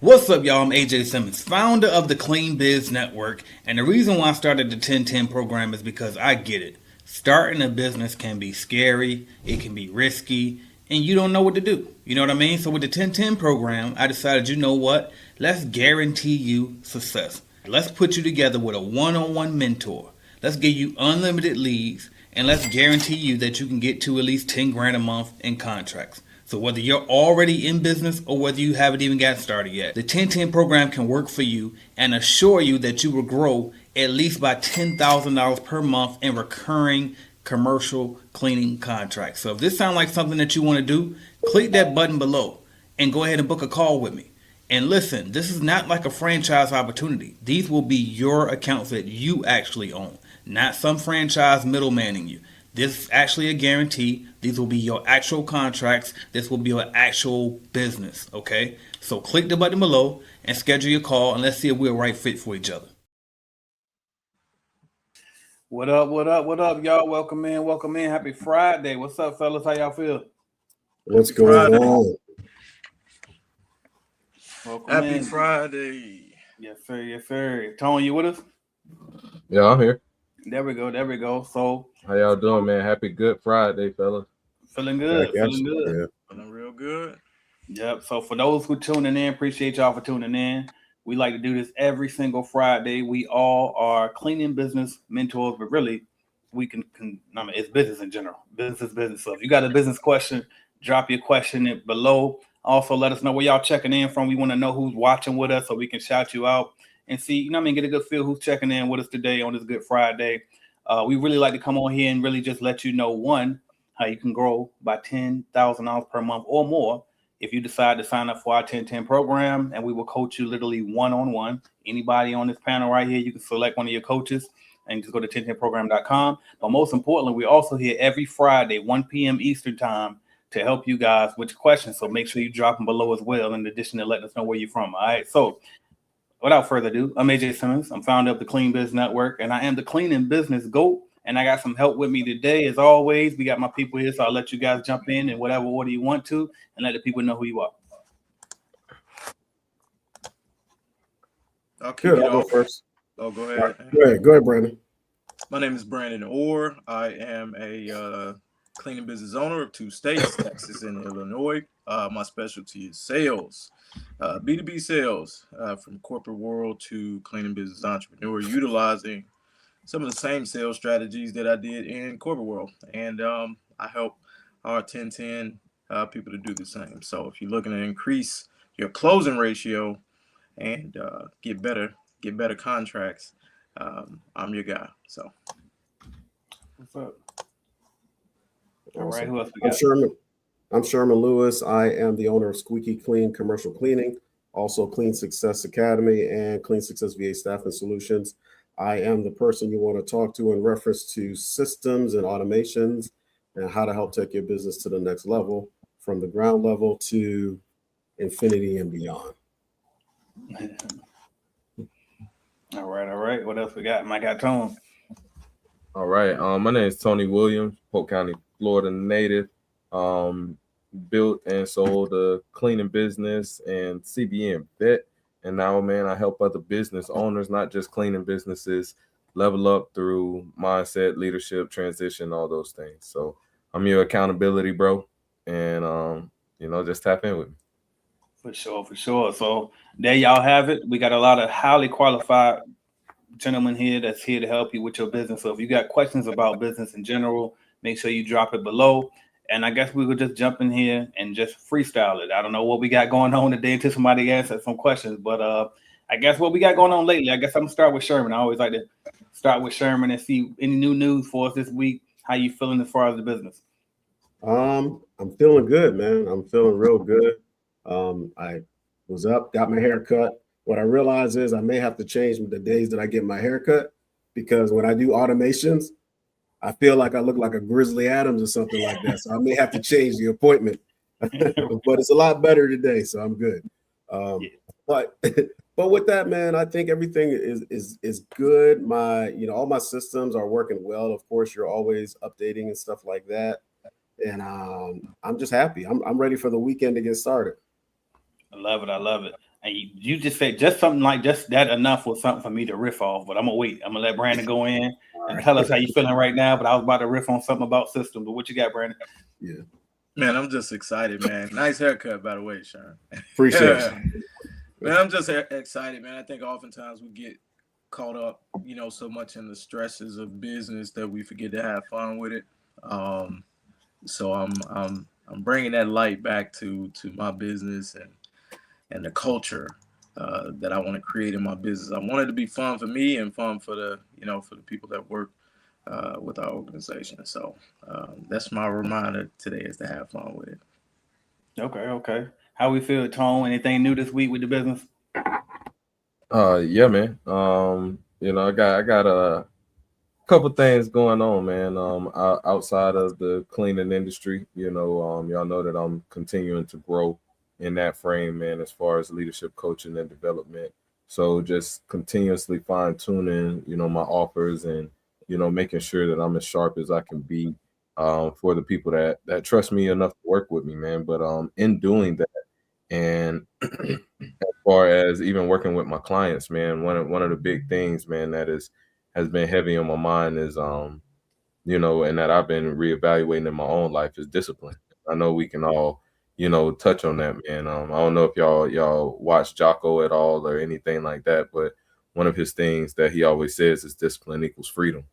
What's up, y'all? I'm AJ Simmons, founder of the Clean Biz Network, and the reason why I started the 1010 program is because I get it. Starting a business can be scary, it can be risky, and you don't know what to do. You know what I mean? So with the 1010 program, I decided, you know what? Let's guarantee you success. Let's put you together with a one-on-one mentor. Let's give you unlimited leads, and let's guarantee you that you can get to at least 10 grand a month in contracts. So whether you're already in business or whether you haven't even got started yet, the 1010 program can work for you and assure you that you will grow at least by $10,000 per month in recurring commercial cleaning contracts. So if this sounds like something that you want to do, click that button below and go ahead and book a call with me. And listen, this is not like a franchise opportunity. These will be your accounts that you actually own, not some franchise middlemaning you. This is actually a guarantee. These will be your actual contracts. This will be your actual business. Okay? So click the button below and schedule your call and let's see if we're a right fit for each other. What up, what up, what up, y'all? Welcome in, welcome in. Happy Friday. What's up, fellas? How y'all feel? What's going on? Welcome Happy in. Friday. Yes, sir. Yes, sir. Tony, you with us? Yeah, I'm here. There we go. There we go. So, how y'all doing, man? Happy Good Friday, fellas. Feeling good. Feeling good. Yeah. Feeling real good. Yep. So for those who tuning in, appreciate y'all for tuning in. We like to do this every single Friday. We all are cleaning business mentors, but really, we can I mean, it's business in general. Business is business. So if you got a business question, drop your question below. Also, let us know where y'all checking in from. We want to know who's watching with us so we can shout you out and see, you know what I mean, get a good feel who's checking in with us today on this Good Friday. We really like to come on here and really just let you know, one, how you can grow by $10,000 per month or more if you decide to sign up for our 1010 program, and we will coach you literally one-on-one. Anybody on this panel right here, you can select one of your coaches and just go to 1010program.com. But most importantly, we're also here every Friday, 1 p.m. Eastern time, to help you guys with your questions. So make sure you drop them below as well, in addition to letting us know where you're from. All right. So without further ado, I'm AJ Simmons. I'm founder of the Clean Biz Network, and I am the cleaning business GOAT. And I got some help with me today. As always, we got my people here, so I'll let you guys jump in whatever order you want to and let the people know who you are. I'll go first. Oh, go ahead. Go ahead, Brandon. My name is Brandon Orr. I am a cleaning business owner of 2 states, Texas and Illinois. My specialty is sales, B2B sales, from corporate world to cleaning business entrepreneur, utilizing some of the same sales strategies that I did in corporate world. And I help our 1010 people to do the same. So if you're looking to increase your closing ratio and get better contracts, I'm your guy. So what's up? All right, who else we got? I'm Sherman Lewis. I am the owner of Squeaky Clean Commercial Cleaning, also Clean Success Academy and Clean Success VA Staffing Solutions. I am the person you want to talk to in reference to systems and automations and how to help take your business to the next level, from the ground level to infinity and beyond. All right. What else we got? I got Tone. All right. My name is Tony Williams, Polk County, Florida native. Built and sold a cleaning business and CBN vet. And now, man, I help other business owners, not just cleaning businesses, level up through mindset, leadership, transition, all those things. So I'm your accountability, bro. And, just tap in with me. For sure. So there y'all have it. We got a lot of highly qualified gentlemen here that's here to help you with your business. So if you got questions about business in general, make sure you drop it below. And I guess we could just jump in here and just freestyle it. I don't know what we got going on today until somebody answers some questions. But I guess what we got going on lately, I guess I'm going to start with Sherman. I always like to start with Sherman and see any new news for us this week. How you feeling as far as the business? I'm feeling good, man. I'm feeling real good. I was up, got my hair cut. What I realize is I may have to change the days that I get my hair cut, because when I do automations, I feel like I look like a Grizzly Adams or something like that. So I may have to change the appointment, but it's a lot better today. So I'm good. But with that, man, I think everything is good. All my systems are working well. Of course, you're always updating and stuff like that. And I'm just happy. I'm ready for the weekend to get started. I love it. And you just said just something like just that enough was something for me to riff off. But I'm gonna wait. I'm gonna let Brandon go in and tell us how you feeling right now. But I was about to riff on something about systems. But what you got, Brandon? Yeah. Man, I'm just excited, man. Nice haircut, by the way, Sean. Appreciate it. Man, I'm just excited, man. I think oftentimes we get caught up, so much in the stresses of business that we forget to have fun with it. So I'm bringing that light back to my business and the culture that I want to create in my business. I want it to be fun for me and fun for the for the people that work with our organization. So that's my reminder today, is to have fun with it. Okay. How we feel, Tone? Anything new this week with the business? Yeah, man. I got a couple things going on, man. Outside of the cleaning industry, y'all know that I'm continuing to grow in that frame, man, as far as leadership coaching and development. So just continuously fine tuning, my offers and, making sure that I'm as sharp as I can be for the people that trust me enough to work with me, man. But in doing that, and as far as even working with my clients, man, one of the big things, man, that has been heavy on my mind is and that I've been reevaluating in my own life is discipline. I know we can all, touch on that, man. I don't know if y'all watch Jocko at all or anything like that, but one of his things that he always says is discipline equals freedom.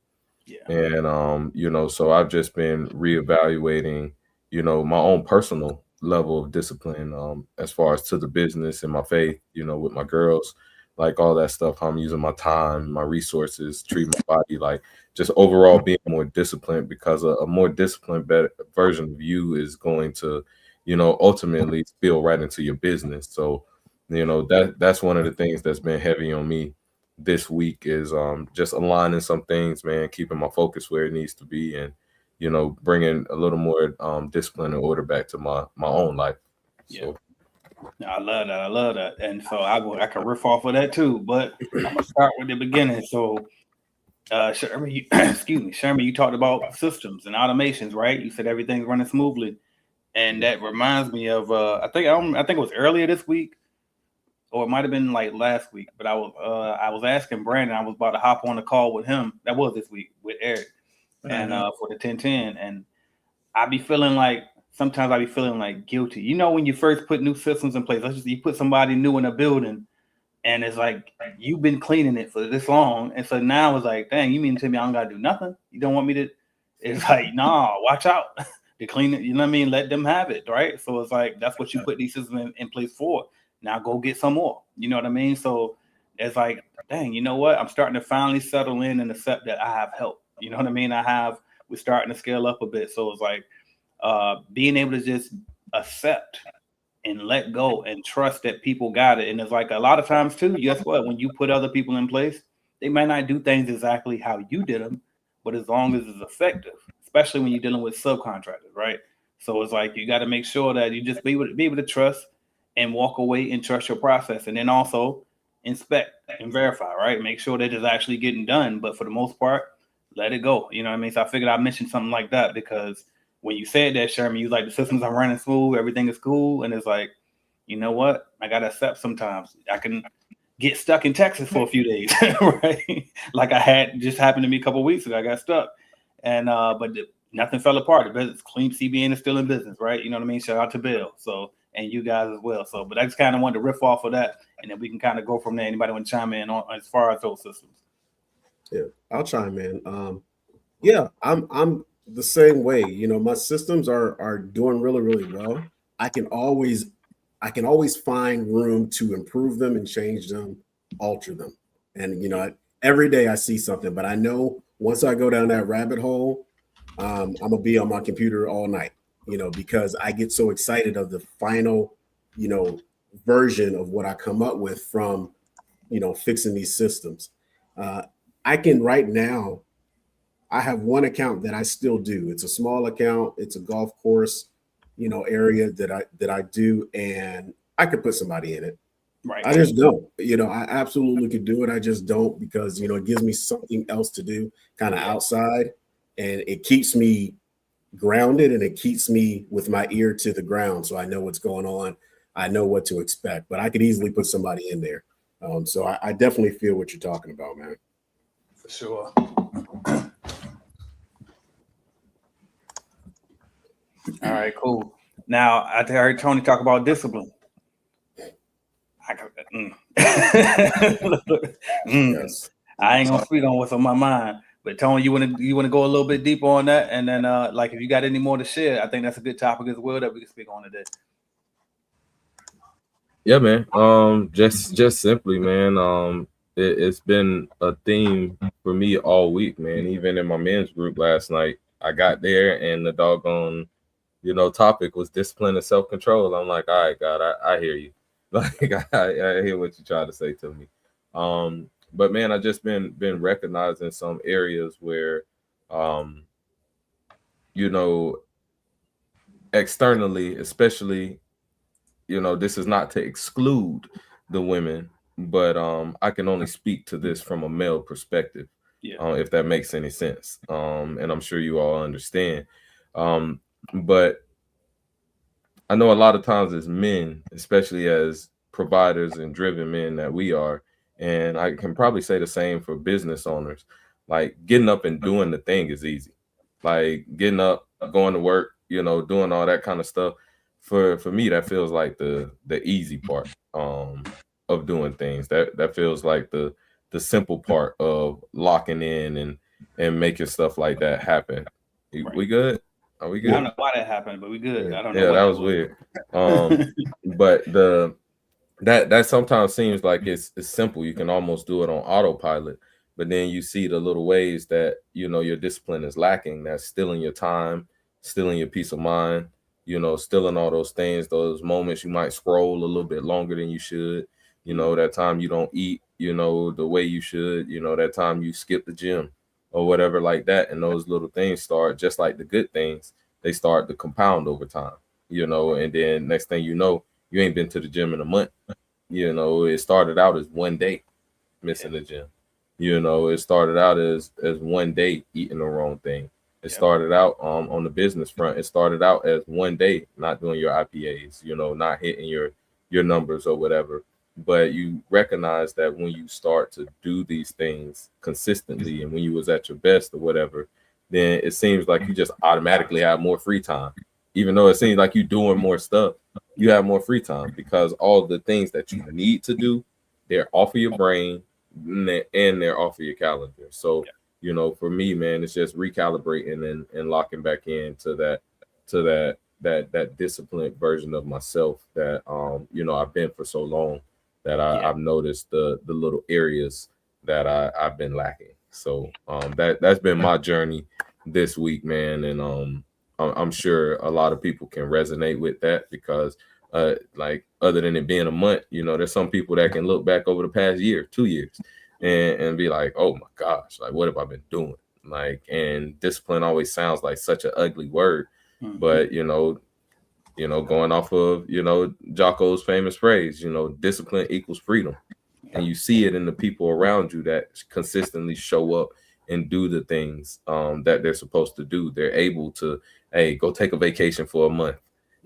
Yeah. And so I've just been reevaluating, my own personal level of discipline as far as to the business and my faith, with my girls, like all that stuff. How I'm using my time, my resources, treating my body, like just overall being more disciplined, because a more disciplined, better version of you is going to, ultimately spill right into your business. So, that's one of the things that's been heavy on me this week is just aligning some things, man, keeping my focus where it needs to be, and bringing a little more discipline and order back to my own life. So. Yeah. I love that. And so I can riff off of that too, but I'm gonna start with the beginning. So Sherman, Sherman, you talked about systems and automations, right? You said everything's running smoothly. And that reminds me of I think it was earlier this week, or it might have been like last week, but I was asking Brandon, I was about to hop on the call with him. That was this week with Eric, and for the 1010. And sometimes I be feeling like guilty. When you first put new systems in place, you put somebody new in a building, and it's like you've been cleaning it for this long, and so now it's like, dang, you mean to tell me I don't gotta do nothing? You don't want me to? It's like, nah, watch out. To clean it, you know what I mean? Let them have it, right? So it's like that's what you put these systems in place for. Now go get some more. You know what I mean? So it's like, dang, you know what? I'm starting to finally settle in and accept that I have help. You know what I mean? We're starting to scale up a bit. So it's like being able to just accept and let go and trust that people got it. And it's like a lot of times too, guess what? When you put other people in place, they might not do things exactly how you did them, but as long as it's effective, especially when you're dealing with subcontractors, right? So it's like you got to make sure that you just be able to trust and walk away and trust your process, and then also inspect and verify, right? Make sure that it's actually getting done. But for the most part, let it go. You know what I mean? So I figured I'd mention something like that because when you said that, Sherman, you like the systems are running smooth, everything is cool, and it's like, you know what? I gotta accept sometimes I can get stuck in Texas for a few days, right? Like I had just happened to me a couple of weeks ago. I got stuck, and but nothing fell apart. The business, clean CBN is still in business, right? You know what I mean? Shout out to Bill, so and you guys as well. So, but I just kind of wanted to riff off of that, and then we can kind of go from there. Anybody want to chime in on as far as those systems? Yeah, I'll chime in. Yeah, I'm the same way. My systems are doing really, really well. I can always find room to improve them and change them, alter them. And every day I see something, but I know once I go down that rabbit hole, I'm gonna be on my computer all night, because I get so excited of the final, version of what I come up with from, fixing these systems. I can right now, I have one account that I still do. It's a small account. It's a golf course, area that I do, and I could put somebody in it. Right. I just don't. I absolutely could do it. I just don't because it gives me something else to do, kind of outside, and it keeps me grounded and it keeps me with my ear to the ground, so I know what's going on. I know what to expect. But I could easily put somebody in there. So I definitely feel what you're talking about, man. For sure. All right, cool. Now I heard Tony talk about discipline. Yes. I ain't gonna speak on what's on my mind, but Tony, you wanna go a little bit deeper on that, and then like if you got any more to share, I think that's a good topic as well that we can speak on today. Yeah, man. Just simply, man. It's been a theme for me all week, man. Even in my men's group last night, I got there and the doggone, topic was discipline and self-control. I'm like, all right, God, I hear you. Like I hear what you try to say to me. But man, I just been recognizing some areas where, externally, especially, this is not to exclude the women, but I can only speak to this from a male perspective, if that makes any sense. And I'm sure you all understand. But I know a lot of times as men, especially as providers and driven men that we are, and I can probably say the same for business owners, like getting up and doing the thing is easy. Like getting up, going to work, doing all that kind of stuff. For me, that feels like the easy part of doing things. That feels like the simple part of locking in and making stuff like that happen. Right. We good? Are we good? I don't know why that happened, but we good. I don't know. Yeah, that was weird. But that sometimes seems like it's simple. You can almost do it on autopilot, but then you see the little ways that your discipline is lacking. That's stealing your time, stealing your peace of mind. Stealing all those things. Those moments you might scroll a little bit longer than you should. That time you don't eat. The way you should. That time you skip the gym or whatever like that. And those little things start just like the good things. They start to compound over time. And then next thing you know, you ain't been to the gym in a month. It started out as one day missing the gym. It started out as one day eating the wrong thing. It started out on the business front. It started out as one day not doing your IPAs, not hitting your numbers or whatever. But you recognize that when you start to do these things consistently and when you was at your best or whatever, then it seems like you just automatically have more free time. Even though it seems like you're doing more stuff, you have more free time because all the things that you need to do, they're off of your brain and they're off of your calendar. So, for me, man, it's just recalibrating and locking back into that disciplined version of myself that, I've been for so long that I've noticed the little areas that I've been lacking. So that's been my journey this week, man. And I'm sure a lot of people can resonate with that because like other than it being a month, there's some people that can look back over the past year, 2 years and be like, oh my gosh, like what have I been doing? Like, and discipline always sounds like such an ugly word, but going off of, Jocko's famous phrase, discipline equals freedom. And you see it in the people around you that consistently show up and do the things that they're supposed to do. They're able to, hey, go take a vacation for a month,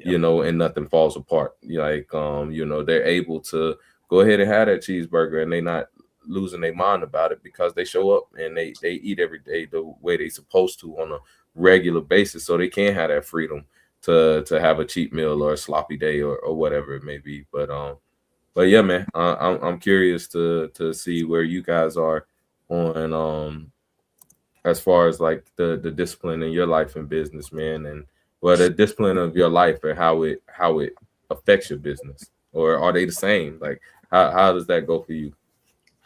and nothing falls apart. They're able to go ahead and have that cheeseburger and they not losing their mind about it because they show up and they eat every day the way they're supposed to on a regular basis, so they can have that freedom to have a cheat meal or a sloppy day or whatever it may be. But yeah, man, I'm curious to see where you guys are on as far as like the discipline in your life and business, man, and the discipline of your life and how it affects your business, or are they the same? Like how does that go for you?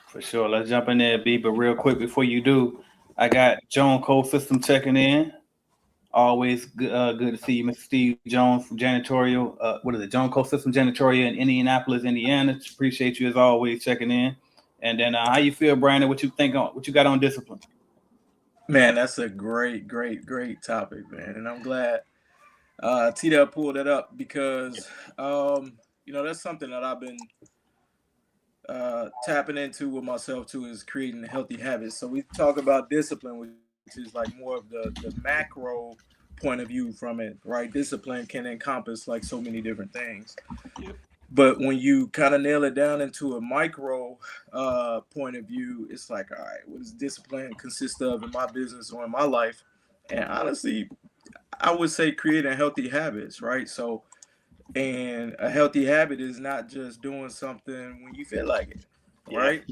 For sure. Let's jump in there, B. But real quick before you do, I got Joan Cole System checking in. Always good to see you, Mr. Steve Jones from Janitorial. What is it? Joan Cole System Janitorial in Indianapolis, Indiana. Appreciate you as always checking in. And then how you feel, Brandon? What you got on discipline? Man, that's a great topic, man. And I'm glad T-Dub pulled that up because that's something that I've been tapping into with myself too, is creating healthy habits. So we talk about discipline, which is like more of the macro point of view from it, right? Discipline can encompass like so many different things. But when you kind of nail it down into a micro point of view, it's like, all right, what does discipline consist of in my business or in my life? And honestly, I would say creating healthy habits, right? So, and a healthy habit is not just doing something when you feel like it, Yeah. right?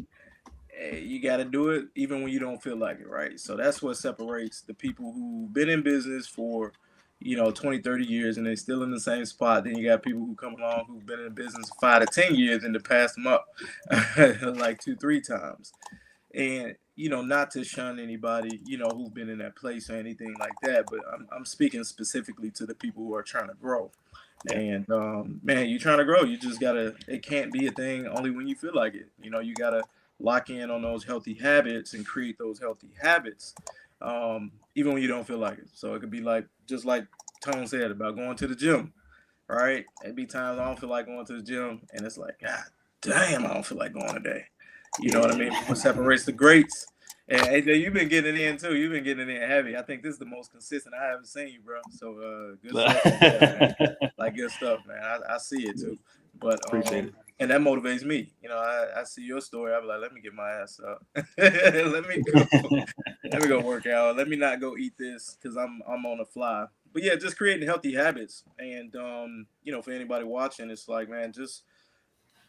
You got to do it even when you don't feel like it, right? So that's what separates the people who've been in business for 20, 30 years and they still in the same spot. Then you got people who come along who've been in business 5 to 10 years and to pass them up like 2 3 times. And not to shun anybody who've been in that place or anything like that, but I'm speaking specifically to the people who are trying to grow. Yeah. And man, you trying to grow, you just gotta, it can't be a thing only when you feel like it. You gotta lock in on those healthy habits and create those healthy habits, even when you don't feel like it. So it could be like, just like Tone said about going to the gym, right? It'd be times I don't feel like going to the gym and it's like, God damn, I don't feel like going today. You know what I mean? What separates the greats? And AJ, you've been getting it in too. You've been getting it in heavy. I think this is the most consistent I haven't seen you, bro. So good stuff, man. Like good stuff, man. I see it too. But Appreciate it. and that motivates me. I see your story. I be like, let me get my ass up. let me go work out. Let me not go eat this because I'm on the fly. But yeah, just creating healthy habits. And for anybody watching, it's like, man, just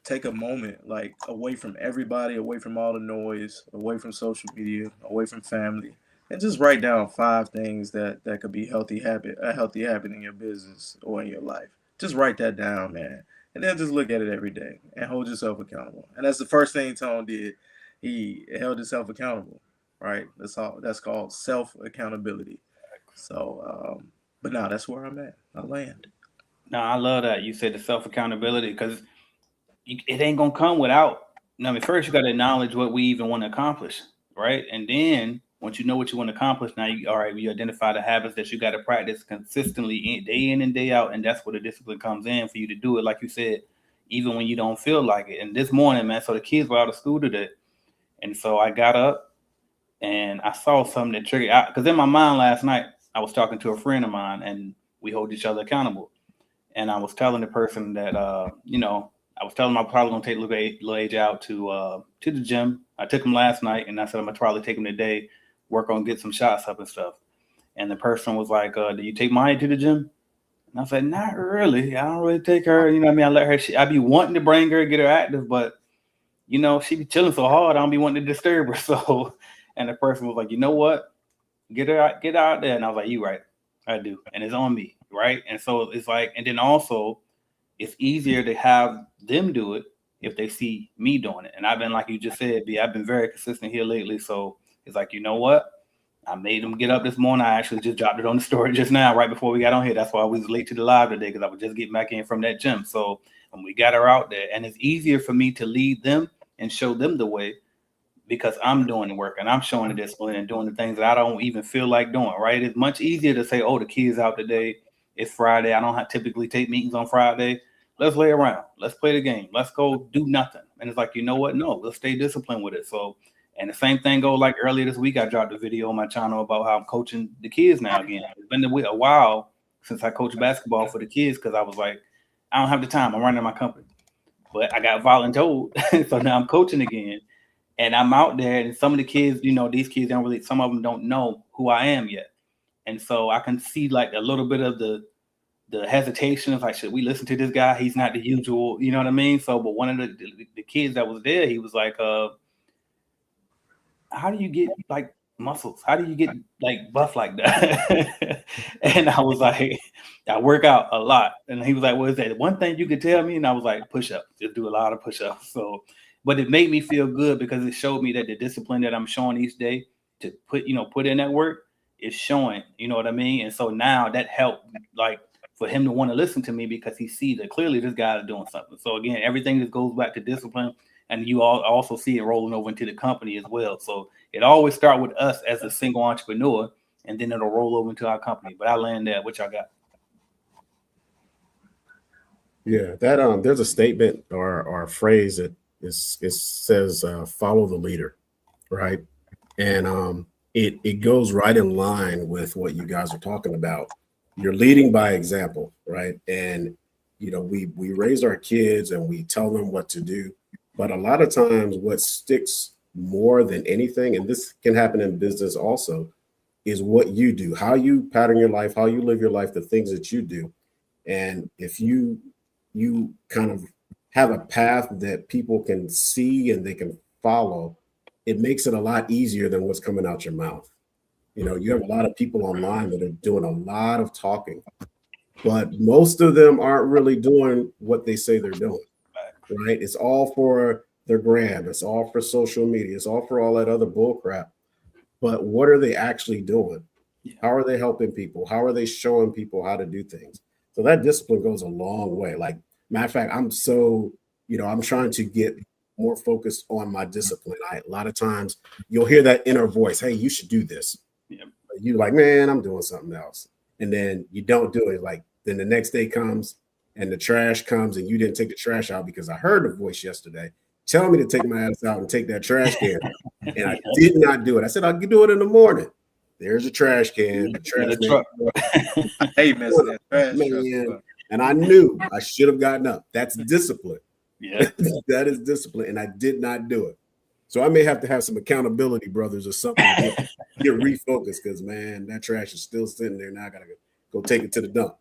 take a moment, like away from everybody, away from all the noise, away from social media, away from family, and just write down 5 things that could be a healthy habit in your business or in your life. Just write that down, man, and then just look at it every day and hold yourself accountable. And that's the first thing Tone did. He held himself accountable, right? That's called self accountability. So, but now that's where I'm at. I land. No, I love that you said the self accountability because it ain't gonna come without. I mean, first you got to acknowledge what we even want to accomplish, right? And then once you know what you want to accomplish, now you identify the habits that you got to practice consistently, day in and day out, and that's where the discipline comes in for you to do it, like you said, even when you don't feel like it. And this morning, man, so the kids were out of school today, and so I got up and I saw something that triggered out because in my mind last night I was talking to a friend of mine, and we hold each other accountable. And I was telling the person that I was telling him I'm probably gonna take little age out to the gym. I took him last night, and I said I'm gonna probably take him today, work on get some shots up and stuff. And the person was like, "Do you take Maya to the gym?" And I said, "Not really. I don't really take her. You know what I mean? I let her. I be wanting to bring her, get her active, but she be chilling so hard. I don't be wanting to disturb her." So, and the person was like, "You know what? Get out there." And I was like, "You right, I do, and it's on me, right?" And so it's like, and then also it's easier to have them do it if they see me doing it. And I've been, like you just said, B, I've been very consistent here lately. So it's like, you know what? I made them get up this morning. I actually just dropped it on the story just now, right before we got on here. That's why I was late to the live today, because I was just getting back in from that gym. So when we got her out there, and it's easier for me to lead them and show them the way because I'm doing the work and I'm showing the discipline and doing the things that I don't even feel like doing, right? It's much easier to say, oh, the kids out today. It's Friday. I don't typically take meetings on Friday. Let's lay around. Let's play the game. Let's go do nothing. And it's like, you know what? No, let's stay disciplined with it. So, and the same thing goes like earlier this week, I dropped a video on my channel about how I'm coaching the kids now again. It's been a while since I coached basketball for the kids because I was like, I don't have the time. I'm running my company. But I got voluntold. So now I'm coaching again. And I'm out there, and some of the kids, these kids don't really, some of them don't know who I am yet. And so I can see like a little bit of the hesitation of like, should we listen to this guy? He's not the usual, you know what I mean? So, but one of the kids that was there, he was like, how do you get like muscles? How do you get like buff like that? And I was like, I work out a lot. And he was like, well, is that one thing you could tell me? And I was like, push-ups, just do a lot of push-ups. So, but it made me feel good because it showed me that the discipline that I'm showing each day to put in that work is showing, you know what I mean? And so now that helped like for him to want to listen to me because he sees that clearly this guy is doing something. So again, everything that goes back to discipline, and you all also see it rolling over into the company as well. So it always start with us as a single entrepreneur, and then it'll roll over into our company. But I land there. What y'all got? Yeah, that there's a statement or a phrase that it says follow the leader, right? And it goes right in line with what you guys are talking about. You're leading by example, right? And we raise our kids and we tell them what to do. But a lot of times what sticks more than anything, and this can happen in business also, is what you do, how you pattern your life, how you live your life, the things that you do. And if you kind of have a path that people can see and they can follow, it makes it a lot easier than what's coming out your mouth. You have a lot of people online that are doing a lot of talking, but most of them aren't really doing what they say they're doing, right? It's all for their gram. It's all for social media. It's all for all that other bull crap. But what are they actually doing? How are they helping people? How are they showing people how to do things? So that discipline goes a long way. Like, matter of fact, I'm trying to get more focused on my discipline. A lot of times you'll hear that inner voice, hey, you should do this. Yeah. You're like, man, I'm doing something else. And then you don't do it. Like, then the next day comes and the trash comes and you didn't take the trash out because I heard the voice yesterday telling me to take my ass out and take that trash can. And I did not do it. I said, I'll do it in the morning. There's a trash can. The trash truck. Hey, missing that trash man. And I knew I should have gotten up. That's discipline. Yeah. That is discipline. And I did not do it. So I may have to have some accountability brothers or something to get refocused, because, man, that trash is still sitting there. Now I got to go take it to the dump.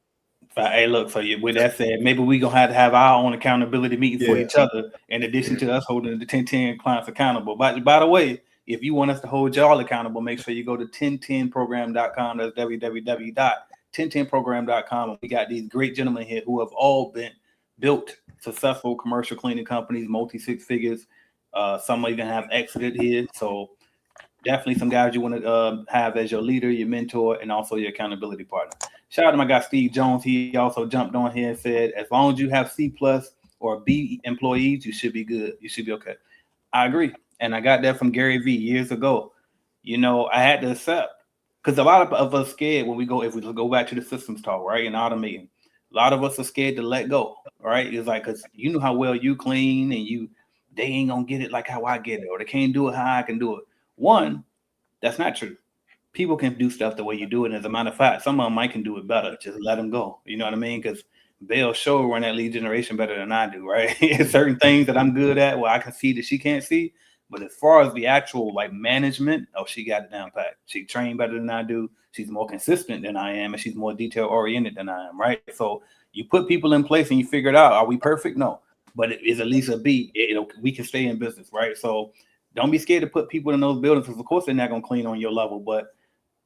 Hey, look, so with that said, maybe we're going to have our own accountability meetings for each other, in addition to us holding the 1010 clients accountable. But by the way, if you want us to hold y'all accountable, make sure you go to 1010program.com. That's www.1010program.com. We got these great gentlemen here who have all built successful commercial cleaning companies, multi-six figures. Some even have exited here. So definitely some guys you want to have as your leader, your mentor, and also your accountability partner. Shout out to my guy, Steve Jones. He also jumped on here and said, as long as you have C+ or B employees, you should be good. You should be okay. I agree. And I got that from Gary Vee years ago. I had to accept, because a lot of us scared when if we go back to the systems talk, right, and automating, a lot of us are scared to let go, right? It's like, because you know how well you clean and they ain't going to get it like how I get it, or they can't do it how I can do it. One, that's not true. People can do stuff the way you do it. And as a matter of fact, some of them might can do it better. Just let them go. You know what I mean? Because Bell sure run that lead generation better than I do, right? Certain things that I'm good at, I can see that she can't see. But as far as the actual management, she got it down pat. She trained better than I do. She's more consistent than I am, and she's more detail oriented than I am, right? So you put people in place and you figure it out. Are we perfect? No, but it is at least a B. We can stay in business, right? So don't be scared to put people in those buildings, because of course they're not gonna clean on your level, but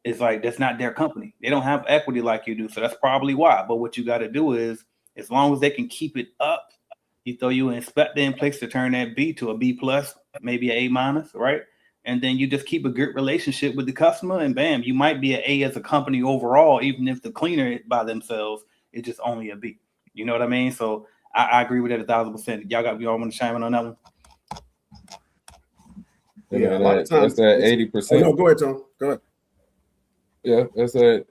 it's like that's not their company. They don't have equity like you do, so that's probably why. But what you got to do is, as long as they can keep it up, you throw you an inspector in place to turn that B to a B+, maybe an A-, right? And then you just keep a good relationship with the customer, and bam, you might be an A as a company overall, even if the cleaner by themselves is just only a B. You know what I mean? So I agree with that 1,000%. Y'all want to chime in on that one? Yeah, a lot of times that's that 80%. Oh, no, go ahead, Tom. Go ahead. Yeah, that's what,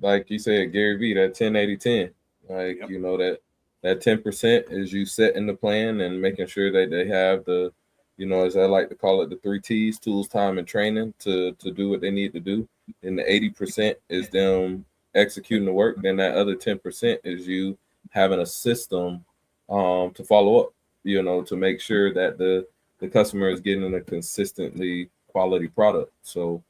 like you said, Gary Vee, that 10-80-10. Like, yep. That 10% is you setting the plan and making sure that they have the, as I like to call it, the 3 T's: tools, time, and training to do what they need to do. And the 80% is them executing the work. Then that other 10% is you having a system to follow up, to make sure that the customer is getting a consistently quality product. So,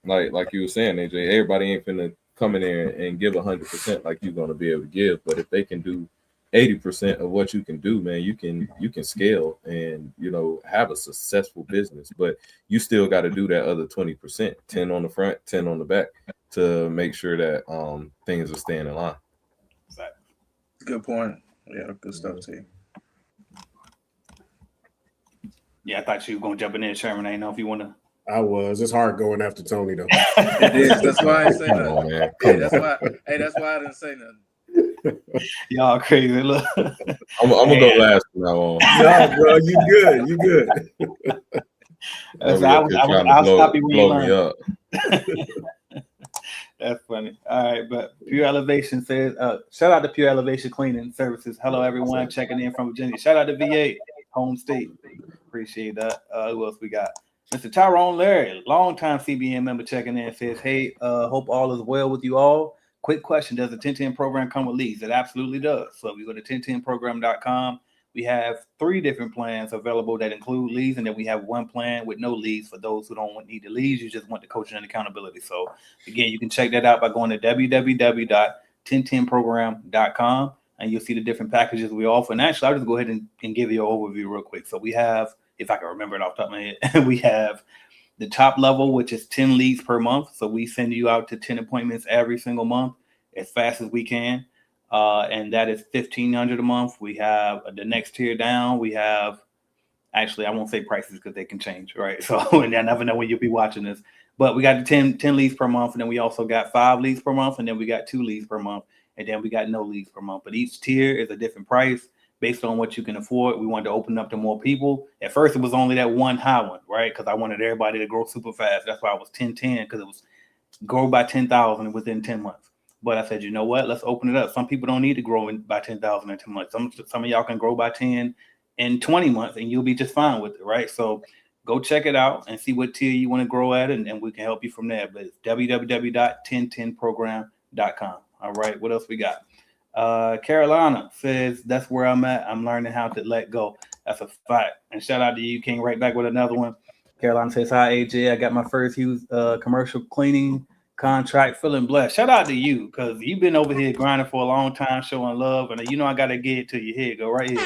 like you were saying, AJ, everybody ain't finna come in there and give 100% like you're gonna be able to give. But if they can do 80% of what you can do, man, you can scale and have a successful business. But you still got to do that other 20%, 10 on the front, 10 on the back, to make sure that things are staying in line. Good point. Yeah, good stuff too. Yeah, I thought you were gonna jump in there, Sherman. I didn't know if you want to. I was. It's hard going after Tony, though. It is. That's why I ain't say Come nothing. on, man. That's why I didn't say nothing. Y'all crazy. Look. I'm gonna go last from now on. No, bro, you good. You good. I'll stop you when you blow me up. That's funny. All right, but Pure Elevation says, shout out to Pure Elevation Cleaning Services. Hello, everyone checking in from Virginia. Shout out to VA, home state. Appreciate that. Who else we got? Mr. Tyrone Larry, longtime CBN member checking in, says, hey, hope all is well with you all. quick question: does the 1010 program come with leads? It absolutely does. So if you go to 1010program.com, we have 3 different plans available that include leads, and then we have one plan with no leads for those who don't need the leads. You just want the coaching and accountability. So again, you can check that out by going to www.1010program.com, and you'll see the different packages we offer. And actually, I'll just go ahead and give you an overview real quick. So we have, if I can remember it off the top of my head, we have the top level, which is 10 leads per month. So we send you out to 10 appointments every single month as fast as we can. And that is $1,500 a month. We have the next tier down. We have, actually, I won't say prices because they can change, right? So and I never know when you'll be watching this. But we got the 10 leads per month. And then we also got 5 leads per month. And then we got 2 leads per month. And then we got no leads per month. But each tier is a different price based on what you can afford. We wanted to open up to more people. At first, it was only that one high one, right? Because I wanted everybody to grow super fast. That's why I was 1010, because it was grow by 10,000 within 10 months. But I said, you know what? Let's open it up. Some people don't need to grow by 10,000 in 10 months. Some of y'all can grow by 10 in 20 months, and you'll be just fine with it, right? So go check it out and see what tier you want to grow at, and we can help you from there. But it's www.1010program.com. All right, what else we got? Carolina says, that's where I'm at. I'm learning how to let go. That's a fact. And shout out to you, King, right back with another one. Carolina says, hi, AJ. I got my first huge commercial cleaning contract, feeling blessed. Shout out to you, because you've been over here grinding for a long time, showing love. And you know I got to get it to you. Here you go, right here.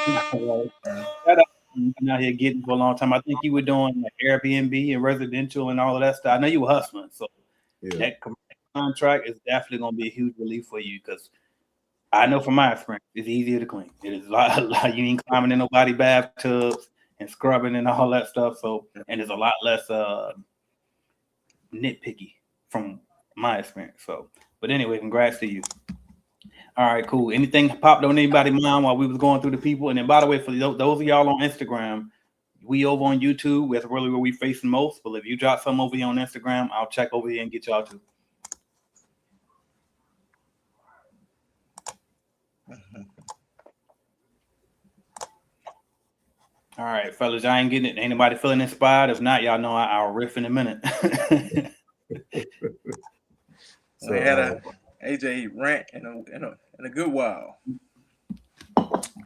Shout out. You've been out here getting for a long time. I think you were doing like Airbnb and residential and all of that stuff. I know you were hustling. So that contract is definitely going to be a huge relief for you, because I know from my experience, it's easier to clean. It is a lot you ain't climbing in nobody bathtubs and scrubbing and all that stuff. So, and it's a lot less nitpicky from my experience. So, but anyway, congrats to you. All right, cool. Anything popped on anybody's mind while we was going through the people? And then, by the way, for those of y'all on Instagram, we over on YouTube. That's really where we facing most. But if you drop some over here on Instagram, I'll check over here and get y'all too. All right, fellas, I ain't getting it. Anybody feeling inspired? If not, y'all know I'll riff in a minute. So we had a AJ rant in a good while.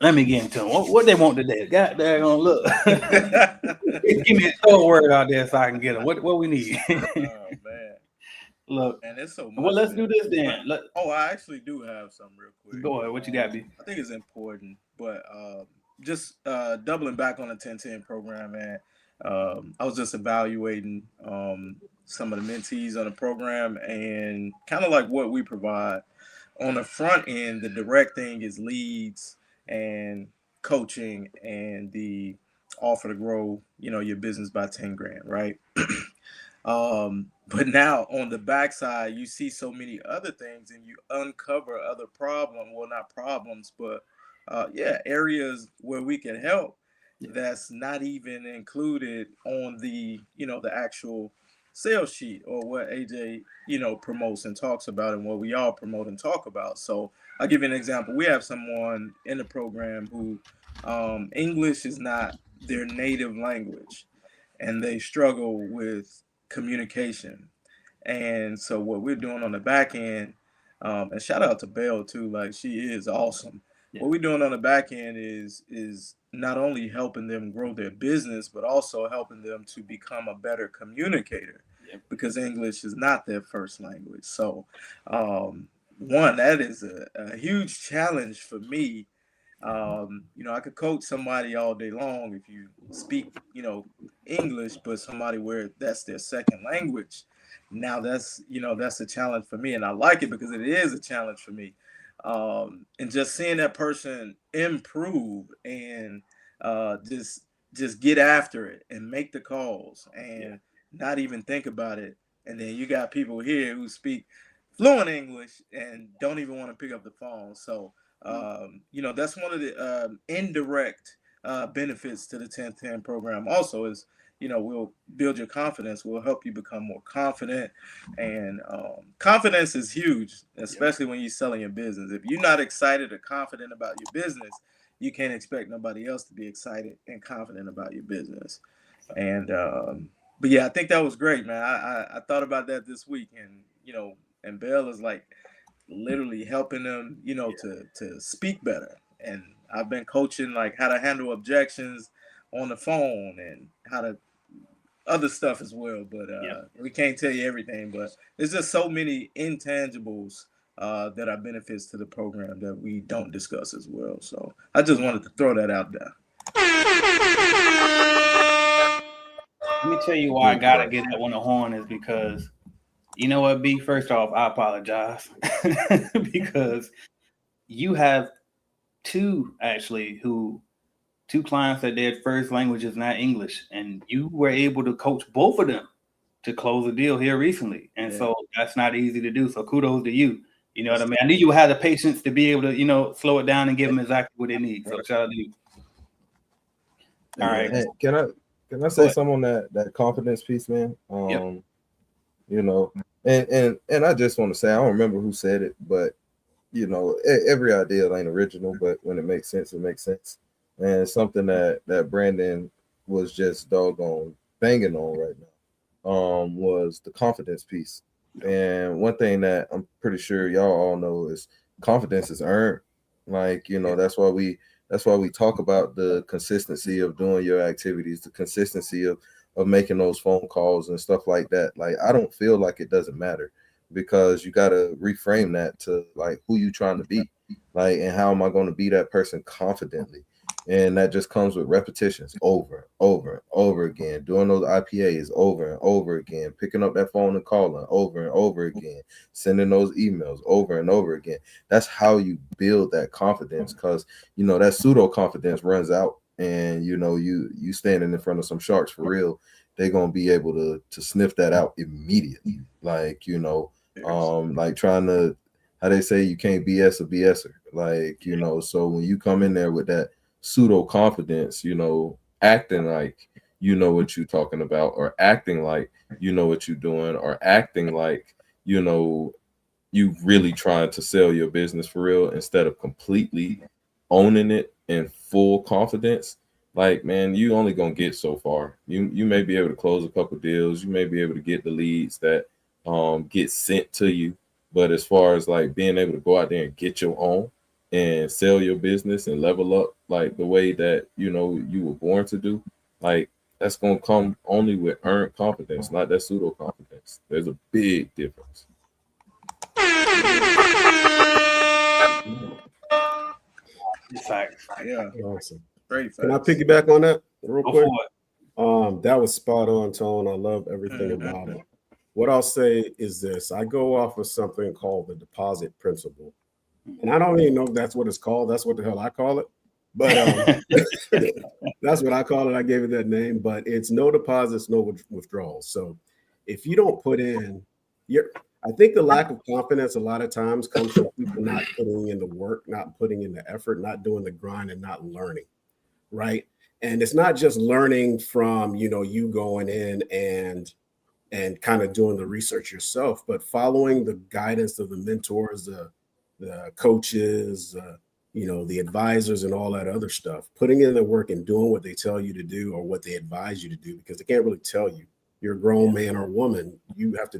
Let me get into them. What they want today? God dang on, look. Give me a throw word out there so I can get them. What we need? Oh man. Look, and it's so much. Well, let's do this then. I actually do have some real quick. Go ahead. What you got, B? I think it's important, but just doubling back on the 1010 program, man. I was just evaluating some of the mentees on the program, and kind of like what we provide on the front end. The direct thing is leads and coaching and the offer to grow, your business by 10 grand, right? But now on the backside, you see so many other things, and you uncover other not problems, but areas where we can help that's not even included on the, the actual sales sheet, or what AJ, promotes and talks about, and what we all promote and talk about. So I'll give you an example. We have someone in the program who English is not their native language, and they struggle with communication. And so what we're doing on the back end, and shout out to Belle too, like she is awesome. Yeah. What we're doing on the back end is not only helping them grow their business, but also helping them to become a better communicator, because English is not their first language. So one, that is a huge challenge for me. I could coach somebody all day long if you speak, English, but somebody where that's their second language. Now that's a challenge for me, and I like it because it is a challenge for me. And just seeing that person improve and just get after it and make the calls and not even think about it. And then you got people here who speak fluent English and don't even want to pick up the phone. So that's one of the indirect benefits to the 1010 program also is, we'll build your confidence. We'll help you become more confident. And confidence is huge, especially when you're selling your business. If you're not excited or confident about your business, you can't expect nobody else to be excited and confident about your business. And but yeah, I think that was great, man. I thought about that this week, and and Bell is like literally helping them, to speak better. And I've been coaching like how to handle objections on the phone and how to other stuff as well. But we can't tell you everything. But there's just so many intangibles that are benefits to the program that we don't discuss as well. So I just wanted to throw that out there. Let me tell you why I gotta get up on the horn is because, you know what, B? First off, I apologize because you have two clients that their first language is not English, and you were able to coach both of them to close a deal here recently, and so that's not easy to do. So kudos to you. You know what I mean? I knew you had the patience to be able to, slow it down and give them exactly what they need. So shout out to you. All right. Hey, can I say something on that confidence piece, man? And I just want to say, I don't remember who said it, but every idea ain't original, but when it makes sense, it makes sense. And it's something that Brandon was just doggone banging on right now, was the confidence piece. And one thing that I'm pretty sure y'all all know is confidence is earned. Like, that's why we talk about the consistency of doing your activities, the consistency of making those phone calls and stuff like that. Like, I don't feel like it doesn't matter, because you got to reframe that to like who you trying to be, like, and how am I going to be that person confidently? And that just comes with repetitions over and over again, doing those IPAs over and over again, picking up that phone and calling over and over again, sending those emails over and over again. That's how you build that confidence, because that pseudo confidence runs out, and you standing in front of some sharks for real, they're gonna be able to sniff that out immediately. Like, like trying to, how they say, you can't BS a BSer. Like, so when you come in there with that pseudo confidence, acting like you know what you're talking about, or acting like you know what you're doing, or acting like you really trying to sell your business for real, instead of completely owning it in full confidence, like, man, you only gonna get so far. You may be able to close a couple deals, you may be able to get the leads that get sent to you, but as far as like being able to go out there and get your own and sell your business and level up like the way that you were born to do, like, that's gonna come only with earned confidence, not that pseudo confidence. There's a big difference. Facts. Yeah. Awesome. Great. Can I piggyback on that real quick? For it. That was spot on, Tone. I love everything about it. What I'll say is this: I go off of something called the deposit principle. And I don't even know if that's what it's called. That's what the hell I call it. But that's what I call it. I gave it that name. But it's no deposits, no withdrawals. So if you don't put in I think the lack of confidence a lot of times comes from people not putting in the work, not putting in the effort, not doing the grind, and not learning, right? And it's not just learning from, you going in and kind of doing the research yourself, but following the guidance of the mentors, the coaches, the advisors, and all that other stuff, putting in the work and doing what they tell you to do or what they advise you to do, because they can't really tell you. You're a grown man or woman. You have to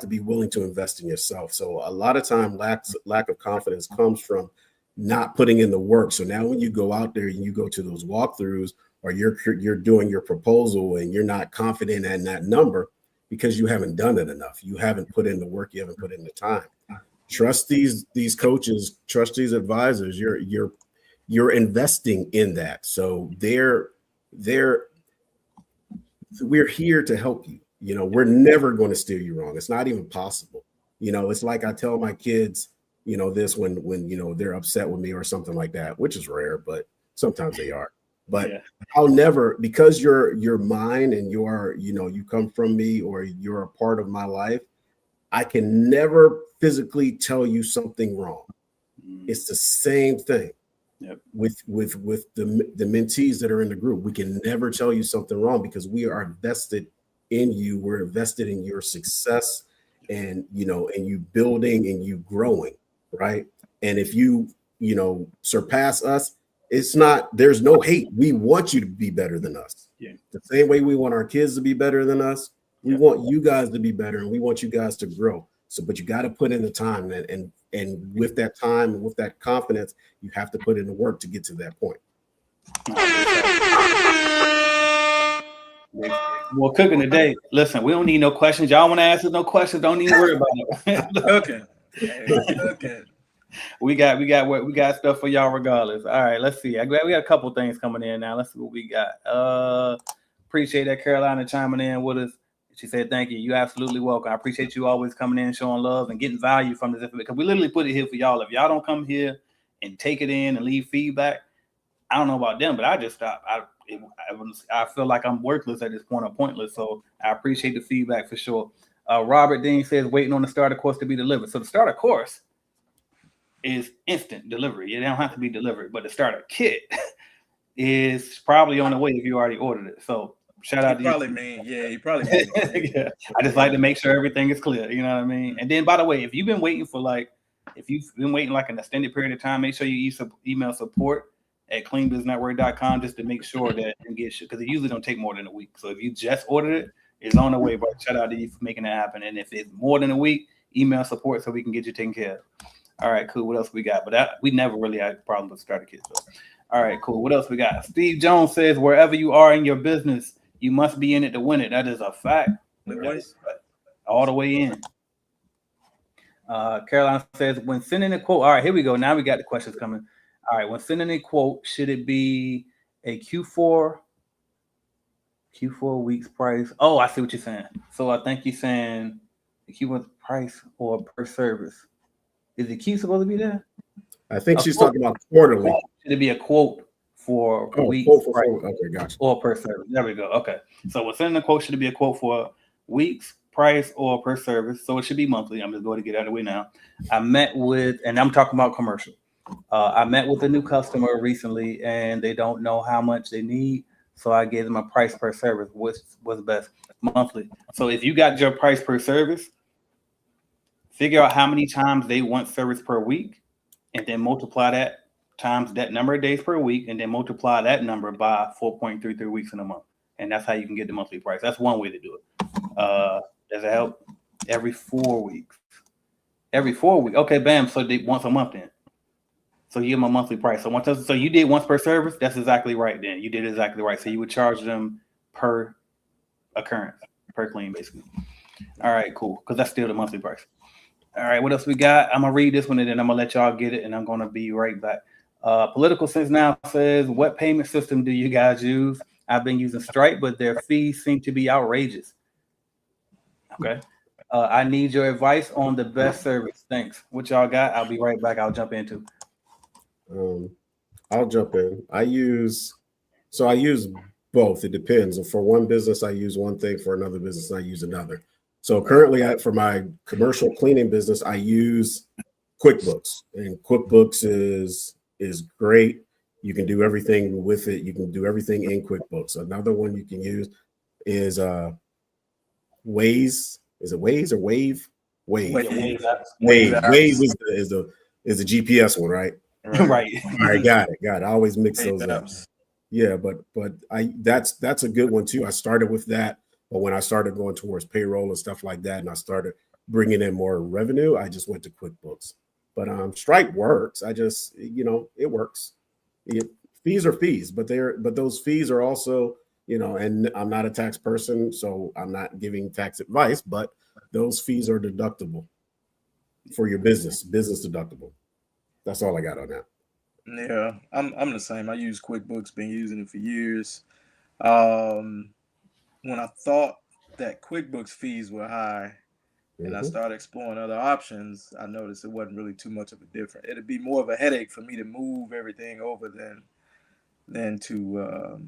be willing to invest in yourself. So a lot of time lack of confidence comes from not putting in the work. So now when you go out there and you go to those walkthroughs, or you're doing your proposal and you're not confident in that number because you haven't done it enough. You haven't put in the work. You haven't put in the time. Trust these coaches, trust these advisors. You're investing in that. So we're here to help you. We're never going to steer you wrong. It's not even possible. It's like I tell my kids, this when they're upset with me or something like that, which is rare, but sometimes they are. But I'll never, because you're mine and you come from me, or you're a part of my life, I can never physically tell you something wrong. It's the same thing. Yep. With the mentees that are in the group. We can never tell you something wrong because we are invested in you. We're invested in your success and you building and you growing, right? And if you surpass us, there's no hate. We want you to be better than us. Yeah. The same way we want our kids to be better than us, We want you guys to be better, and we want you guys to grow. So, but you got to put in the time, and with that time and with that confidence, you have to put in the work to get to that point. Well, cooking today. Listen, we don't need no questions. Y'all want to ask us no questions? Don't even worry about it. Okay. Okay. We got stuff for y'all regardless. All right, let's see. We got a couple things coming in now. Let's see what we got. Appreciate that Carolina chiming in with us. She said, "Thank you. You absolutely welcome. I appreciate you always coming in, showing love, and getting value from this because we literally put it here for y'all. If y'all don't come here and take it in and leave feedback, I don't know about them, but I just stop. I feel like I'm worthless at this point or pointless. So I appreciate the feedback for sure." Robert Dean says, "Waiting on the starter course to be delivered." So the starter course is instant delivery. It don't have to be delivered, but the starter kit is probably on the way if you already ordered it. So shout out to you. He probably mean. Yeah. I just like to make sure everything is clear. You know what I mean? And then, by the way, if you've been waiting like an extended period of time, make sure you email support at cleanbusinessnetwork.com just to make sure that you get shit, because it usually don't take more than a week. So if you just ordered it, it's on the way. But shout out to you for making that happen. And if it's more than a week, email support so we can get you taken care of. All right, cool. What else we got? But we never really had a problem with starter kits. So. All right, cool. What else we got? Steve Jones says, "Wherever you are in your business, you must be in it to win it." That is a fact. All the way in. Caroline says, "When sending a quote," all right, here we go. Now we got the questions coming. All right, when sending a quote, should it be a Q4 weeks price? Oh, I see what you're saying. So I think you're saying the Q1 price or per service. Is the Q supposed to be there? I think she's talking about quarterly. Should it be a quote for weeks? Okay, gotcha. Or per service. There we go. Okay. So we're sending a quote. Should it be a quote for weeks, price, or per service? So it should be monthly. I'm just going to get out of the way now. I met with, and I'm talking about commercial. I met with a new customer recently, and they don't know how much they need. So I gave them a price per service, which was best monthly. So if you got your price per service, figure out how many times they want service per week, and then multiply that times that number of days per week, and then multiply that number by 4.33 weeks in a month. And that's how you can get the monthly price. That's one way to do it. Does it help? Every 4 weeks. Every 4 weeks. Okay, bam. So they once a month then. So you give them a monthly price. So you did once per service. That's exactly right. Then you did exactly right. So you would charge them per occurrence, per clean, basically. All right, cool. Because that's still the monthly price. All right, what else we got? I'm gonna read this one and then I'm gonna let y'all get it, and I'm gonna be right back. Political Sense Now says, "What payment system do you guys use?" I've been using Stripe, but their fees seem to be outrageous. Okay. I need your advice on the best service. Thanks. What y'all got? I'll be right back. I'll jump into. I'll jump in. I use both. It depends. For one business, I use one thing. For another business, I use another. So currently, for my commercial cleaning business, I use QuickBooks, and QuickBooks is great. You can do everything with it. You can do everything in QuickBooks. Another one you can use is Waze. Is it Waze or Wave? Wave. Waze is the GPS one, right? Right. All right, got it. I always mix those up. Yeah, but that's a good one too. I started with that. But when I started going towards payroll and stuff like that, and I started bringing in more revenue, I just went to QuickBooks. But Stripe works. It works. Fees are fees, but those fees are also, and I'm not a tax person, so I'm not giving tax advice, but those fees are deductible for your business deductible. That's all I got on that. Yeah, I'm the same. I use QuickBooks, been using it for years. When I thought that QuickBooks fees were high and I started exploring other options, I noticed it wasn't really too much of a difference. It'd be more of a headache for me to move everything over than to,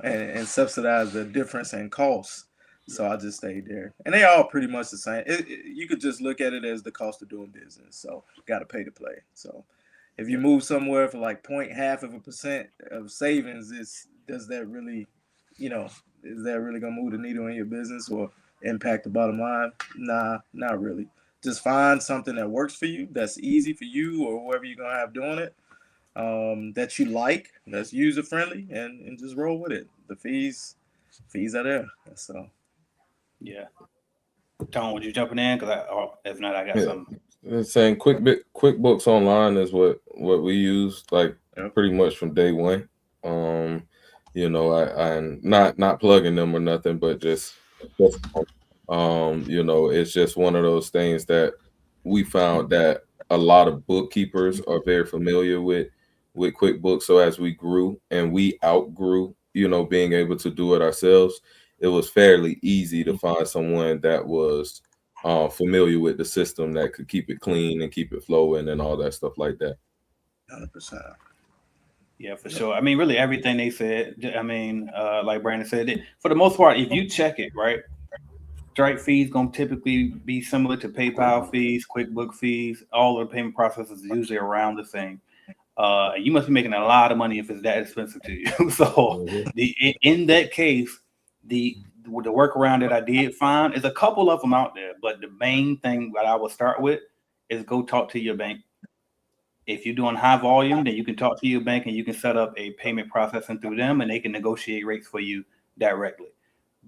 and subsidize the difference in costs. So I just stayed there. And they all pretty much the same. You could just look at it as the cost of doing business. So got to pay to play. So if you move somewhere for like 0.5% of savings, does that really, is that really going to move the needle in your business or impact the bottom line? Nah, not really. Just find something that works for you, that's easy for you or whoever you're going to have doing it, that you like, that's user-friendly, and just roll with it. The fees are there. So. Yeah. Tone, would you jumping in? Because if not, I got Yeah. something. Saying QuickBooks Online is what we use, like Yep. pretty much from day one. I'm not plugging them or nothing, but just it's just one of those things that we found that a lot of bookkeepers are very familiar with QuickBooks. So as we grew and we outgrew, being able to do it ourselves, it was fairly easy to find someone that was familiar with the system that could keep it clean and keep it flowing and all that stuff like that. 100%. Yeah, for sure. I mean, really everything they said. I mean, like Brandon said, for the most part, if you check it, right, Stripe fees gonna typically be similar to PayPal fees, QuickBook fees. All of the payment processes is usually around the same. You must be making a lot of money if it's that expensive to you. So, in that case, the workaround that I did find is a couple of them out there, but the main thing that I would start with is go talk to your bank. If you're doing high volume, then you can talk to your bank and you can set up a payment processing through them, and they can negotiate rates for you directly.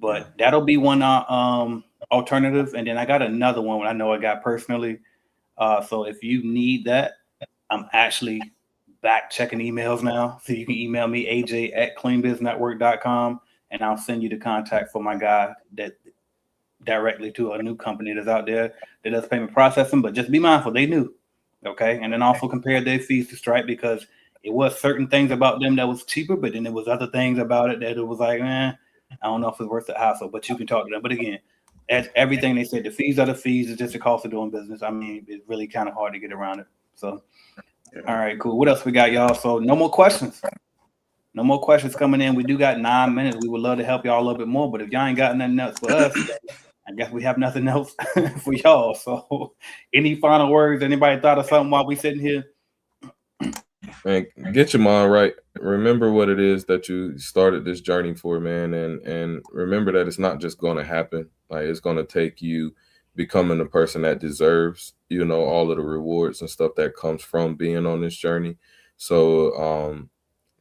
But that'll be one alternative. And then I got another one I know I got personally. So if you need that, I'm actually back checking emails now. So you can email me, aj@cleanbiznetwork.com, and I'll send you the contact for my guy that directly to a new company that's out there that does payment processing. But just be mindful, they knew. Okay. And then also compare their fees to Stripe, because it was certain things about them that was cheaper, but then there was other things about it that it was like, I don't know if it's worth the hassle, but you can talk to them. But again, as everything they said, the fees are the fees. It's just the cost of doing business. I mean, it's really kind of hard to get around it. So, all right, cool. What else we got, y'all? So no more questions. No more questions coming in. We do got 9 minutes. We would love to help y'all a little bit more, but if y'all ain't got nothing else for us, I guess we have nothing else for y'all. So any final words? Anybody thought of something while we sitting here? Man, get your mind right. Remember what it is that you started this journey for, man, and remember that it's not just going to happen. Like, it's going to take you becoming the person that deserves, all of the rewards and stuff that comes from being on this journey. So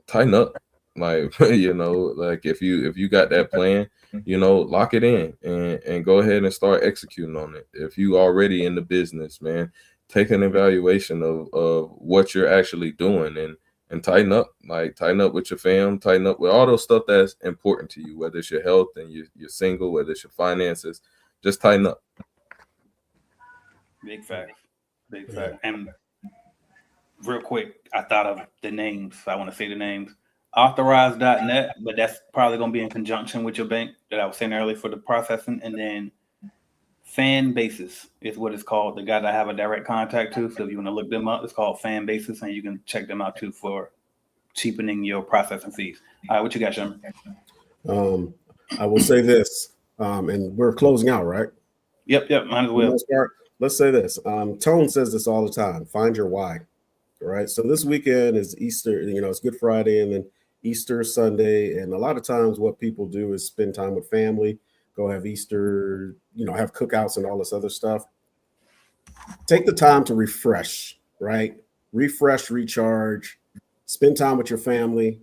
tighten up. Like, like if you got that plan, lock it in and go ahead and start executing on it. If you already in the business, man, take an evaluation of what you're actually doing and tighten up. Like, tighten up with your fam, tighten up with all those stuff that's important to you, whether it's your health and you're single, whether it's your finances. Just tighten up. Big fact. And real quick, I thought of the names. I want to say the names. Authorize.net, but that's probably going to be in conjunction with your bank that I was saying earlier for the processing. And then Fan Basis is what it's called. The guy that I have a direct contact to. So if you want to look them up, it's called Fan Basis, and you can check them out too for cheapening your processing fees. All right, what you got, Sherman? I will say this, and we're closing out, right? Yep, might as well. Let's say this. Tone says this all the time. Find your why. All right. So this weekend is Easter, it's Good Friday and then Easter Sunday. And a lot of times what people do is spend time with family, go have Easter, have cookouts and all this other stuff. Take the time to refresh, right? Refresh, recharge, spend time with your family,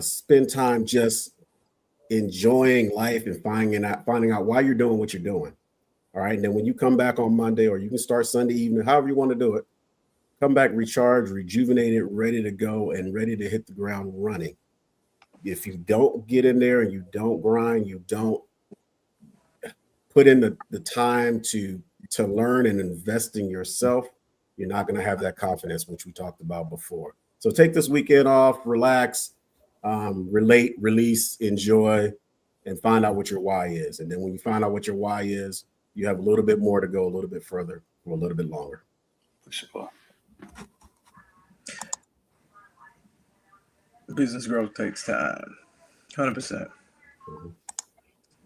spend time just enjoying life and finding out why you're doing what you're doing. All right. And then when you come back on Monday, or you can start Sunday evening, however you want to do it, come back recharged, rejuvenated, ready to go, and ready to hit the ground running. If you don't get in there and you don't grind, you don't put in the time to learn and invest in yourself, you're not going to have that confidence, which we talked about before. So take this weekend off, relax, relate, release, enjoy, and find out what your why is. And then when you find out what your why is, you have a little bit more to go, a little bit further, or a little bit longer. For sure. Business growth takes time. 100%.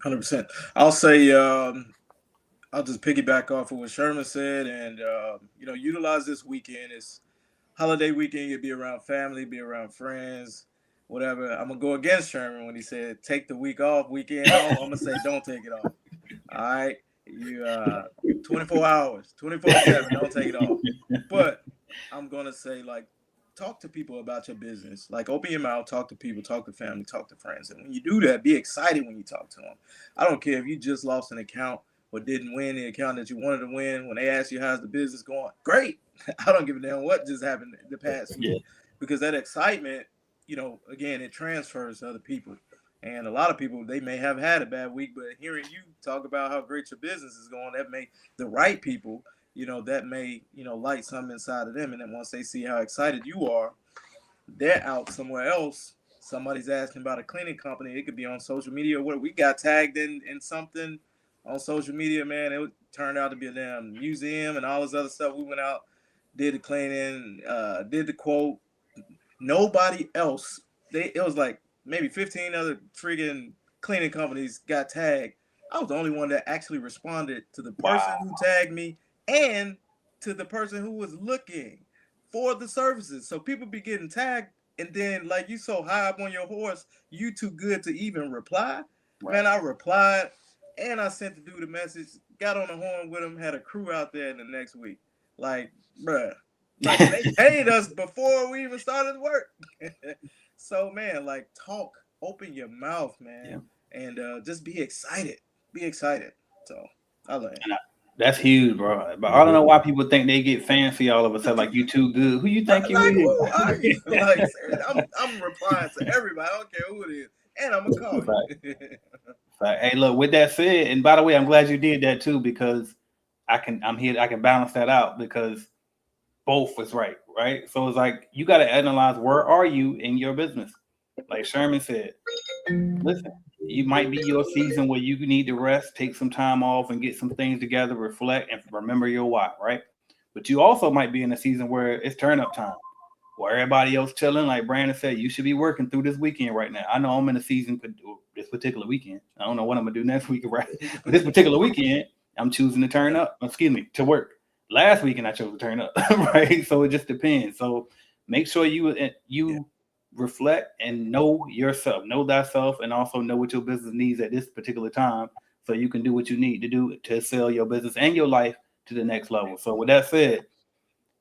100%. I'll say, I'll just piggyback off of what Sherman said, and utilize this weekend. It's holiday weekend. You'll be around family, be around friends, whatever. I'm gonna go against Sherman when he said take the weekend off. I'm gonna say don't take it off. All right, you 24 hours, 24/7. Don't take it off. But I'm gonna say, like, talk to people about your business. Like, open your mouth, talk to people, talk to family, talk to friends. And when you do that, be excited when you talk to them. I don't care if you just lost an account or didn't win the account that you wanted to win. When they ask you how's the business going, great. I don't give a damn what just happened the past week, because that excitement, again, it transfers to other people. And a lot of people, they may have had a bad week, but hearing you talk about how great your business is going, that may, the right people, that may, light something inside of them. And then once they see how excited you are, they're out somewhere else. Somebody's asking about a cleaning company. It could be on social media or what. We got tagged in something on social media, man. It turned out to be a damn museum and all this other stuff. We went out, did the cleaning, did the quote. Nobody else. It was like maybe 15 other friggin' cleaning companies got tagged. I was the only one that actually responded to the person who tagged me and to the person who was looking for the services. So people be getting tagged, and then like you so high up on your horse, you too good to even reply. Right. Man, I replied and I sent the dude a message, got on the horn with him, had a crew out there in the next week. Like, bruh, like they paid us before we even started work. So man, like, talk, open your mouth, man, and just be excited. Be excited. So I love it. That's huge, bro. But I don't know why people think they get fancy all of a sudden, like you too good. Who you think you like, is? Who are you? Like, I'm replying to everybody. I don't care who it is, and I'm gonna call you. Hey, look. With that said, and by the way, I'm glad you did that too, because I can balance that out, because both is right. So it's like you got to analyze, where are you in your business? Like Sherman said, listen. You might be your season where you need to rest, take some time off, and get some things together, reflect, and remember your why, right? But you also might be in a season where it's turn up time, where everybody else chilling. Like Brandon said, you should be working through this weekend right now. I know I'm in a season for this particular weekend. I don't know what I'm gonna do next week, right? But this particular weekend, I'm choosing to turn up. To work. Last weekend I chose to turn up, right? So it just depends. So make sure you reflect and know yourself, know thyself, and also know what your business needs at this particular time, so you can do what you need to do to sell your business and your life to the next level. So with that said,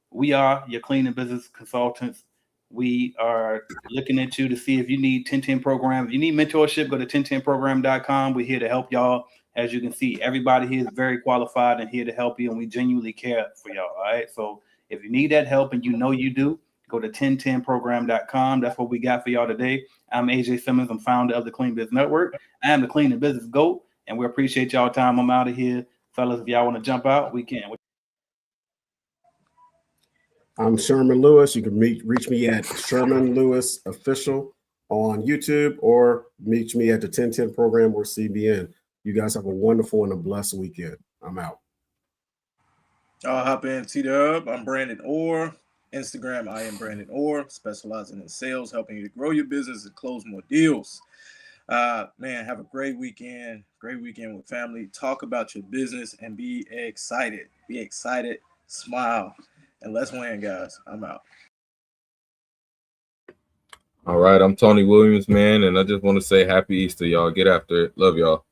we are your cleaning business consultants. We are looking at you to see if you need 1010 program. If you need mentorship, go to 1010program.com. We're here to help y'all. As you can see, everybody here is very qualified and here to help you, and we genuinely care for y'all. All right. So if you need that help, and you know you do, go to 1010program.com. That's what we got for y'all today. I'm AJ Simmons. I'm founder of the Clean Business Network. I am the Clean Business GOAT, and we appreciate y'all time. I'm out of here. Fellas, if y'all want to jump out, we can. I'm Sherman Lewis. You can reach me at Sherman Lewis Official on YouTube, or reach me at the 1010 Program or CBN. You guys have a wonderful and a blessed weekend. I'm out. I'll hop in T-Dub. I'm Brandon Orr. Instagram, I am Brandon Orr, specializing in sales, helping you to grow your business and close more deals. Man, have a great weekend with family. Talk about your business and be excited. Be excited, smile, and let's win, guys. I'm out. All right, I'm Tony Williams, man, and I just want to say happy Easter, y'all. Get after it. Love y'all.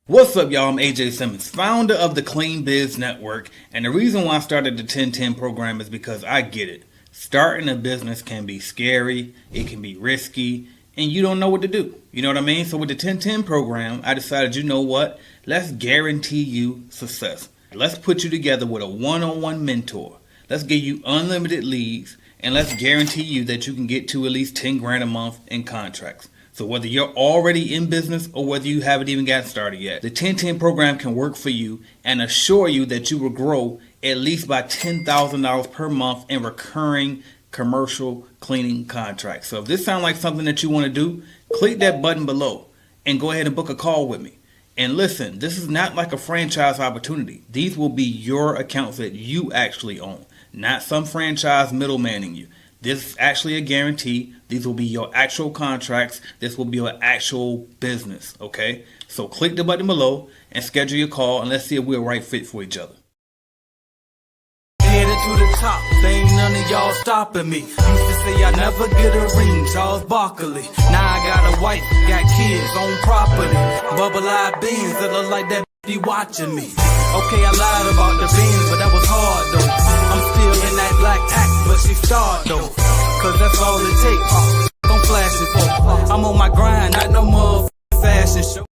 What's up, y'all? I'm AJ Simmons, founder of the Clean Biz Network, and the reason why I started the 1010 program is because I get it. Starting a business can be scary, it can be risky, and you don't know what to do. You know what I mean? So with the 1010 program, I decided, you know what? Let's guarantee you success. Let's put you together with a one-on-one mentor. Let's give you unlimited leads, and let's guarantee you that you can get to at least 10 grand a month in contracts. So whether you're already in business or whether you haven't even got started yet, the 1010 program can work for you and assure you that you will grow at least by $10,000 per month in recurring commercial cleaning contracts. So if this sounds like something that you want to do, click that button below and go ahead and book a call with me. And listen, this is not like a franchise opportunity. These will be your accounts that you actually own, not some franchise middlemaning you. This is actually a guarantee. These will be your actual contracts. This will be your actual business, okay? So click the button below and schedule your call, and let's see if we're a right fit for each other. Headed to the top, there ain't none of y'all stopping me. Used to say I never get a ring, Charles Barkley. Now I got a wife, got kids, own property. Bubble-eyed beans that look like that be watching me. Okay, I lied about the beans, but that was hard though. I'm still in that black act, but she starred though. cause that's all it takes. I'm flashing for. I'm on my grind, not no motherfucking fashion show.